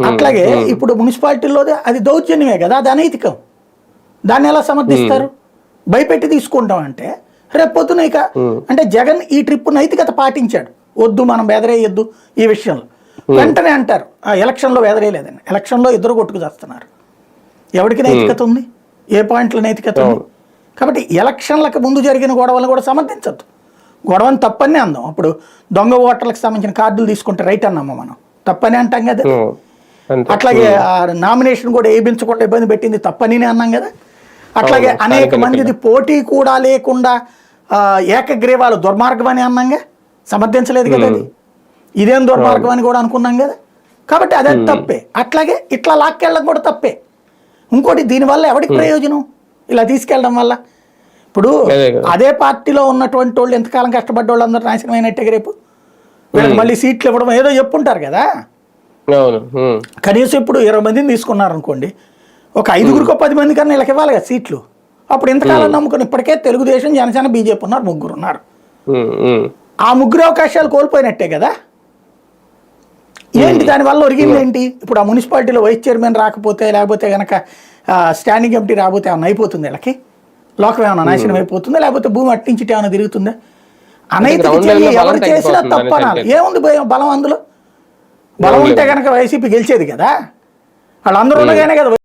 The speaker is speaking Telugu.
అట్లాగే ఇప్పుడు మున్సిపాలిటీలో అది దౌర్జన్యమే కదా, అది అనైతికం. దాన్ని ఎలా సమర్థిస్తారు? భయపెట్టి తీసుకుంటాం అంటే రేపొద్దున ఇక అంటే జగన్ ఈ ట్రిప్ నైతికత పాటించాడు, వద్దు మనం బెదరేయొద్దు ఈ విషయంలో. వెంటనే అంటారు ఎలక్షన్లో బెదరేయలేదని. ఎలక్షన్లో ఇద్దరు కొట్టుకు చేస్తున్నారు. ఎవరికి నైతికత ఉంది? ఏ పాయింట్లో నైతికత ఉంది? కాబట్టి ఎలక్షన్లకు ముందు జరిగిన గొడవలను కూడా సమర్థించద్దు. గొడవని తప్పని అందాం. అప్పుడు దొంగ ఓటర్లకు సంబంధించిన కార్డులు తీసుకుంటే రైట్ అన్నాము, మనం తప్పని అంటాం కదా. అట్లాగే నామినేషన్ కూడా వేయించకుండా ఇబ్బంది పెట్టింది తప్పని అన్నాం కదా. అట్లాగే అనేక మందిది పోటీ కూడా లేకుండా ఏకగ్రీవాలు దుర్మార్గం అని అన్నాంగా, సమర్థించలేదు కదా. అది ఇదేం దుర్మార్గం అని కూడా అనుకున్నాం కదా. కాబట్టి అదే తప్పే. అట్లాగే ఇట్లా లాక్కెళ్ళడం కూడా తప్పే. ఇంకోటి, దీనివల్ల ఎవరికి ప్రయోజనం ఇలా తీసుకెళ్ళడం వల్ల? ఇప్పుడు అదే పార్టీలో ఉన్నటువంటి వాళ్ళు ఎంతకాలం కష్టపడ్డ వాళ్ళు అందరూ నాశనం అయినట్టే రేపు. వీళ్ళకి మళ్ళీ సీట్లు ఇవ్వడం ఏదో చెప్పుంటారు కదా. కనీసం ఇప్పుడు 20 మందిని తీసుకున్నారు అనుకోండి, ఒక 5గురికో 10 మంది కన్నా వీళ్ళకి ఇవ్వాలి కదా సీట్లు. అప్పుడు ఇంతకాలం నమ్ముకుని ఇప్పటికే తెలుగుదేశం, జనసేన, బీజేపీ ఉన్నారు, 3 ఉన్నారు. ఆ 3 అవకాశాలు కోల్పోయినట్టే కదా. ఏంటి దానివల్ల ఒరిగింది ఏంటి? ఇప్పుడు ఆ మున్సిపాలిటీలో వైస్ చైర్మన్ రాకపోతే, లేకపోతే కనుక స్టాండింగ్ కమిటీ రాకపోతే ఏమైనా అయిపోతుంది వీళ్ళకి? లోకం ఏమైనా నాశనం అయిపోతుందా? లేకపోతే భూమి అట్టించిటే ఏమైనా తిరుగుతుందా? అనైతిక చర్య ఎవరు చేసినా తప్పనాలి. ఏముంది బలం అందులో? బలం ఉంటే కనుక వైసీపీ గెలిచేది కదా. వాళ్ళందరూ ఉండగానే కదా